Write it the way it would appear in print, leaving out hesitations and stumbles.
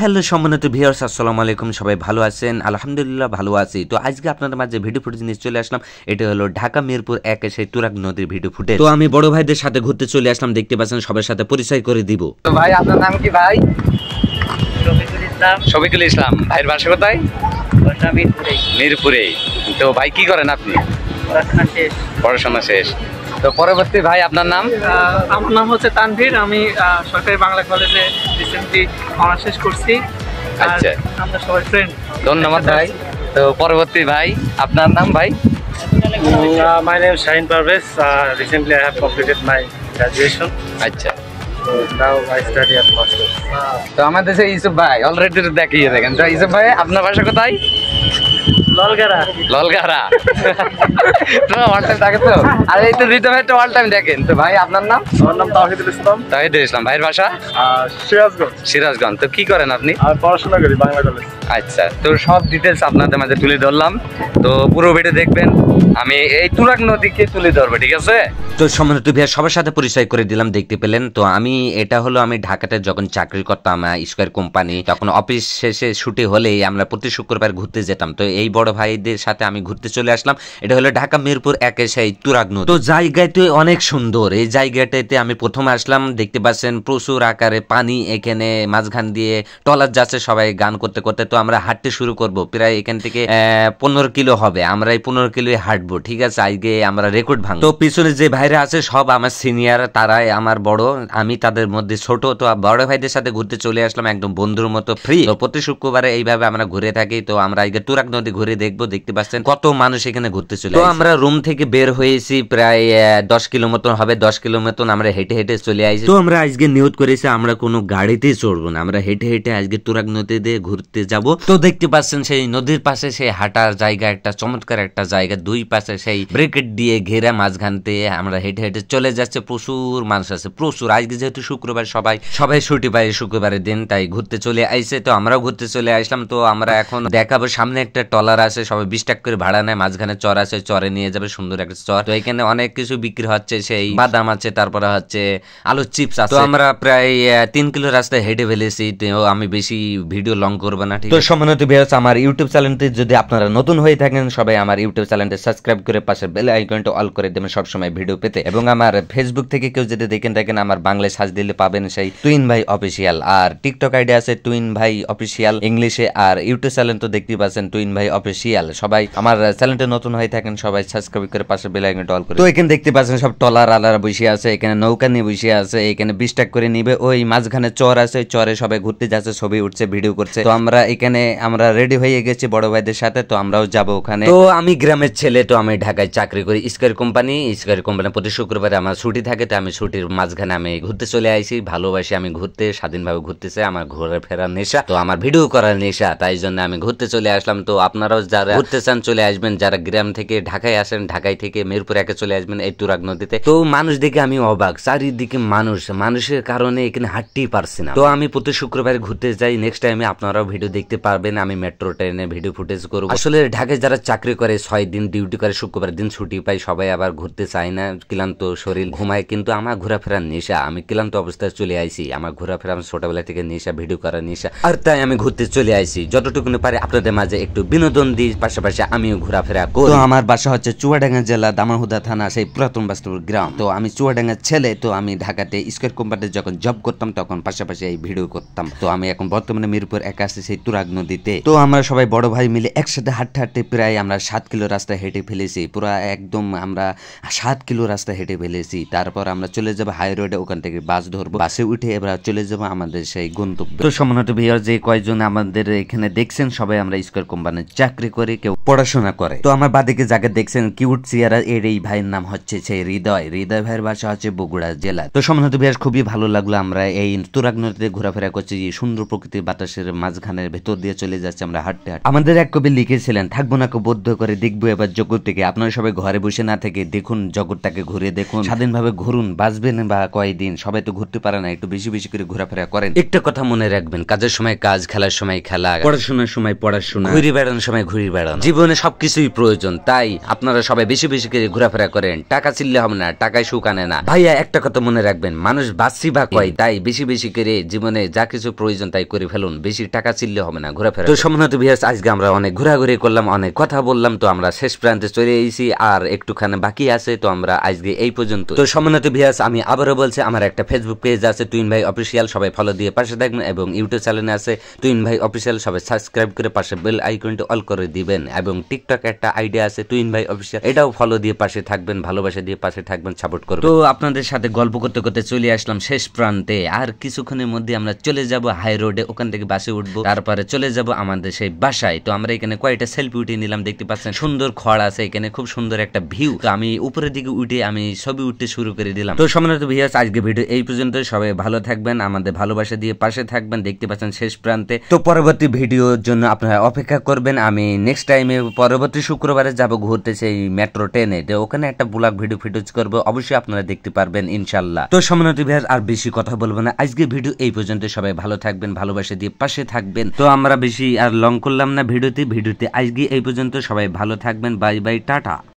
Hello সম্মানিত viewers, আসসালামু আলাইকুম। সবাই ভালো আছেন? আলহামদুলিল্লাহ ভালো আছি। তো আজকে আপনাদের মাঝে ভিডিও ফুটেজ নিয়ে চলে আসলাম। এটা হলো ঢাকা মিরপুর ১ সেই তুরাগ নদীর ভিডিও ফুটেজ। তো আমি বড় ভাইদের সাথে ঘুরতে চলে আসলাম, দেখতে পাচ্ছেন সবার সাথে পরিচয় করে দিব। তো ভাই আপনার নাম কি ভাই? শফিকুল ইসলাম। শফিকুল ইসলাম। ভাইয়ের বাসা কোথায়? মিরপুরে। তো ভাই কি করেন আপনি? পড়াশোনা শেষ। পড়াশোনা শেষ। তো পরবর্তী ভাই আপনার নাম? আমার নাম হচ্ছে তানভীর। আমি সরকারি বাংলা কলেজে রিসেন্টলি অনার্স শেষ করছি। আচ্ছা, আমরা সবাই ফ্রেন্ড। ধন্যবাদ ভাই। তো পরবর্তী ভাই আপনার নাম ভাই? My name is Shaheen Parvez. Recently I have completed my graduation. আচ্ছা, So now I study at masters. তো আমাদের দেশে ইউসুফ ভাই অলরেডি দেখিয়ে দেখেন। তো ইউসুফ ভাই আপনার বাসা কোথায়? ললগারা। ললগারা। তো অল টাইম থাকে তো। আর এই তো রিতম ভাই তো অল টাইম দেখেন। তো ভাই আপনার নাম? আমার নাম তাওহিদুল ইসলাম। তাহিদুল ইসলাম। ভাইয়ের বাসা? সিরাজগঞ্জ। সিরাজগঞ্জ। তো কি করেন আপনি? আমি পড়াশোনা করি বাংলা কলেজ। আচ্ছা, তো সব ডিটেলস আপনাদের মাঝে তুলে ধরলাম। তো পুরো ভিডিও দেখবেন। আমি এই তুরাগ নদীকে তুলে ধরবো, ঠিক আছে? তো সম্মানিত ভিউয়ার, সবার সাথে পরিচয় করে দিলাম, দেখতে পেলেন। তো আমি আমি ঢাকাতে যখন চাকরি করতাম স্কয়ার কোম্পানি, তখন অফিস শেষে ছুটি হলেই আমরা প্রতি শুক্রবার ঘুরতে যেতাম। তো এই বড় ভাইদের সাথে আমি ঘুরতে চলে আসলাম। এটা হলো ঢাকা মিরপুর ১ সেই তুরাগ নদী। তো জায়গাটি অনেক সুন্দর। এই জায়গাটাতে আমি প্রথমে আসলাম, দেখতে পাচ্ছেন প্রচুর আকারে পানি, এখানে মাঝখান দিয়ে ট্রলার যাচ্ছে, সবাই গান করতে করতে। তো আমরা হাঁটতে শুরু করব, প্রায় এখান থেকে 15 কিলো হবে। আমরা এই 15 কিলো হাঁটবো, ঠিক আছে? আজকে আমরা রেকর্ড ভাঙবো। তো পিছনে যে ভাইরা আছে সব আমার সিনিয়র, তারাই আমার বড়, আমি তাদের মধ্যে ছোট। তো বড় ভাইদের সাথে ঘুরতে চলে আসলাম, একদম বন্ধুর মতো ফ্রি। তো প্রতি শুক্রবারে এইভাবে আমরা ঘুরে থাকি। তো আমরা আজকে তুরাগ নদী ঘুরে দেখবো, দেখতে পাচ্ছেন কত মানুষ এখানে ঘুরতে চলে। তো আমরা রুম থেকে বের হয়েছি, প্রায় 10 কিলো মতন হবে। 10 কিলো মতন আমরা হেঁটে হেঁটে চলে আসি। তো আমরা আজকে নিয়ত করেছি আমরা কোনো গাড়িতেই চড়বো না, আমরা হেঁটে হেঁটে আজকে তুরাগ নদীতে ঘুরতে যাব। তো দেখতে পাচ্ছেন সেই নদীর পাশে সেই হাঁটার জায়গা, একটা চমৎকার একটা জায়গা, দুই পাশে সেই ব্রেকেট দিয়ে ঘেরা, মাঝখান দিয়ে আমরা হেঁটে হেঁটে চলে যাচ্ছে। প্রচুর মানুষ আছে, প্রচুর। আজকে যেহেতু শুক্রবার, সবাই ছুটি পায় শুক্রবারের দিন, তাই ঘুরতে চলে আইছে। তো আমরাও ঘুরতে চলে আসলাম। তো আমরা এখন দেখাবো, সামনে একটা ট্রলার আছে, সবাই 20 টাকা করে ভাড়া নেয়, মাঝখানে চর আছে, চরে নিয়ে যাবে, সুন্দর একটা চর। তো এখানে অনেক কিছু বিক্রি হচ্ছে, সেই বাদাম আছে, তারপরে হচ্ছে আলুর চিপস আছে। তো আমরা প্রায় 3 কিলো রাস্তায় হেঁটে ফেলেছি। তো আমি বেশি ভিডিও লং করবো না, ঠিক আছে? তো সম্মানিত ভিউয়ার্স, আমার ইউটিউব চ্যানেলটি যদি আপনারা নতুন হয়ে থাকেন, সবাই আমার ইউটিউব চ্যানেলটি সাবস্ক্রাইব করে পাশে বেল আইকনটা অল করে দেবেন সবসময় ভিডিও পেতে। এবং আমার ফেসবুক থেকে কেউ যদি দেখেন থাকেন, আমার বাংলায় সার্চ দিলে পাবেন সেই টুইন ভাই অফিসিয়াল। আর টিকটক আইডি আছে টুইন ভাই অফিসিয়াল ইংলিশে। আর ইউটিউব চ্যানেল তো দেখতে পাচ্ছেন টুইন ভাই অফিসিয়াল। সবাই আমার চ্যানেলটা নতুন হয়ে থাকেন, সবাই সাবস্ক্রাইব করে পাশে বেল আইকনটা অল করে। তো এখানে দেখতে পাচ্ছেন সব টলার আলারা বসে আছে, এখানে নৌকা নিয়ে বসে আছে, এখানে 20 টাকা করে নিবে। ওই মাঝখানে চর আছে, ওই চরে সবাই ঘুরতে যাচ্ছে, ছবি উঠছে, ভিডিও করছে। তো আমরা রেডি হয়ে গেছি বড় ভাইদের সাথে। তো আমরাও যাবো ওখানে। তো আমি গ্রামের ছেলে, তো আমি ঢাকায় চাকরি করি স্কয়ার কোম্পানি। প্রতি শুক্রবারে আমার ছুটি থাকে। তো আমি ছুটির মাঝখানে আমি ঘুরতে চলে আসি। ভালোবাসি আমি ঘুরতে, স্বাধীনভাবে ঘুরতেছে, আমার ঘুরে ফেরার নেশা, তো আমার ভিডিও করার নেশা, তাই জন্য আমি ঘুরতে চলে আসলাম। তো আপনারাও যারা ঘুরতে চান চলে আসবেন, যারা গ্রাম থেকে ঢাকায় আসেন, ঢাকায় থেকে মিরপুর 1 চলে আসবেন এই তুরাগ নদীতে। তো মানুষ দেখে আমি অবাক, চারিদিকে মানুষের কারণে এখানে হাঁটতেই পারছি না। তো আমি প্রতি শুক্রবারে ঘুরতে যাই। নেক্সট টাইমে আপনারাও ভিডিও দেখতে পারবেন, আমি মেট্রো ট্রেনে ভিডিও ফুটেজ করবো। আসলে ঢাকায় যারা চাকরি করে 6 দিন ডিউটি করে, শুক্রবার দিন ছুটি পাই, সবাই আবার ঘুরতে চায় না, ক্লান্ত শরীর ঘুমায়। কিন্তু আমার ঘোরাফেরার নেশা, আমি ক্লান্ত অবস্থায় চলে আইছি। আমার ঘোরাফেরা আমার ছোটবেলা থেকে নেশা, ভিডিও করার নেশা, আর তাই আমি ঘুরতে চলে আইছি। যতটুকু পারে আপনাদের মাঝে একটু বিনোদন দিই, পাশাপাশি আমিও ঘোরাফেরা করি। তো আমার বাসা হচ্ছে চুয়াডাঙ্গা জেলা দামারহুদা থানা, সেই পুরাতন বাস্তবের গ্রাম। তো আমি চুয়াডাঙ্গার ছেলে। তো আমি ঢাকাতে স্কয়ার কোম্পানিতে যখন জব করতাম, তখন পাশাপাশি এই ভিডিও করতাম। তো আমি এখন বর্তমানে মিরপুর 1 আছি সেই তুরাগ নদীতে। তো আমরা সবাই বড় ভাই মিলে একসাথে হাঁটতে হাঁটতে প্রায় আমরা 7 কিলো রাস্তা হেঁটে ফেলেছি। পুরা একদম আমরা 7 কিলো রাস্তা হেঁটে ফেলেছি। তারপর আমরা চলে যাবো হাই রোডে, ওখান থেকে বাস ধরবো, বাসে উঠে এবার চলে যাবো আমাদের সেই গন্তব্য। তো সম্মানিত ভিউয়ার, যে কয়েকজন আমাদের এখানে দেখছেন, সবাই আমরা স্কয়ার কোম্পানির চাকরি করি, কেউ পড়াশোনা করে। তো আমার বাদিকে যাকে দেখছেন কিউট চেহারা, এর এই ভাইয়ের নাম হচ্ছে সেই হৃদয় ভাইয়ের বাসা হচ্ছে বগুড়া জেলা। তো সম্মানিত ভিউয়ার, খুবই ভালো লাগলো, আমরা এই তুরাগ নদীতে ঘোরাফেরা করছি, সুন্দর প্রকৃতির বাতাসের মাঝখানের ভেতর দিয়ে চলে যাচ্ছে আমরা হাঁটতে হাঁটতে। আমাদের এক কবি লিখেছিলেন, থাকবো না বদ্ধ করে দেখবো এবার জগৎ থেকে। আপনারা সবাই ঘরে বসে না থেকে দেখুন, জগৎটাকে ঘুরে দেখুন, স্বাধীনভাবে ঘুরুন, বাঁচবেন বা কয়দিন। সবাই তো ঘুরতে পারে না, একটু বেশি বেশি করে ঘোরাফেরা করেন। একটা কথা মনে রাখবেন, কাজের সময় কাজ, খেলার সময় খেলা, পড়াশোনার সময় পড়াশোনা, ঘুরে বেড়ান সময় ঘুরে বেড়ানো। জীবনে সবকিছুই প্রয়োজন, তাই আপনারা সবাই বেশি বেশি করে ঘোরাফেরা করেন। টাকা চিনলে হবে না, টাকায় সুখ আনে না। ভাইয়া একটা কথা মনে রাখবেন, মানুষ বাঁচি বা কয়, তাই বেশি বেশি করে জীবনে যা কিছু প্রয়োজন তাই করে ফেলুন। বেশি টাকা চিনলে হবে না, ঘোরাফেরা। তো সম্মানিত ভিউয়ার্স, আজকে আমরা অনেক ঘোরাঘুরি করলাম, অনেক কথা বললাম, তো আমরা শেষ প্রান্তে চলে এসেছি, আর একটুখানি বাকি আছে। তো আমরা আজকে এই পর্যন্ত। তো সম্মানিত ভিউয়ার্স, আমি আবারও বলছি, আমার একটা ফেসবুক পেজ আছে তুহিন ভাই অফিসিয়াল, সবাই ফলো দিয়ে পাশে থাকবেন, এবং ইউটিউব চ্যানেল আছে তুহিন ভাই অফিসিয়াল, সবাই সাবস্ক্রাইব করে পাশে বেল আইকনটি অল করে দিবেন, এবং টিকটক একটা আইডিয়া আছে তুহিন ভাই অফিসিয়াল, এটাও ফলো দিয়ে পাশে থাকবেন, ভালোবাসা দিয়ে পাশে থাকবেন, সাপোর্ট করবেন। তো আপনাদের সাথে গল্প করতে করতে চলে আসলাম শেষ প্রান্তে, আর কিছুক্ষণের মধ্যে আমরা চলে যাব হাই রোডে, ওখান থেকে বাসে উঠবো, তারপরে চলে যাব আমাদের সেই বাসায়। তো আমরা এখানে কয়েকটা সেলফি উঠে নিলাম, দেখতে পাচ্ছেন সুন্দর খড় আছে এখানে, খুব সুন্দর একটা ভিউ। তো আমি উপরের দিকে উঠে আমি ছবি উঠতে শুরু করে দিলাম। তো সম্মানিত ভিউয়ার্স, আজকে ভিডিও এই পর্যন্ত, সবাই ভালো থাকবেন, আমাদের ভালোবাসা দিয়ে পাশে থাকবেন, দেখতে পাচ্ছেন শেষ প্রান্তে। তো পরবর্তী ভিডিওর জন্য আপনারা অপেক্ষা করবেন। আমি নেক্সট টাইমে পরবর্তী শুক্রবারে যাব ঘুরতে সেই মেট্রো ট্রেনে, তো ওখানে একটা ব্লগ ভিডিও করবো, অবশ্যই আপনারা দেখতে পারবেন ইনশাল্লাহ। তো সম্মানিত ভিউয়ার্স, আর বেশি কথা বলবো না, আজকে ভিডিও এই পর্যন্ত, সবাই ভালো থাকবেন, ভালোবাসা দিয়ে পাশে থাকবেন। তো আমরা বেশি আর লং করলাম না ভিডিওতে আজকে এই পর্যন্ত, সবাই ভালো থাকবেন, বাই বাই, টাটা।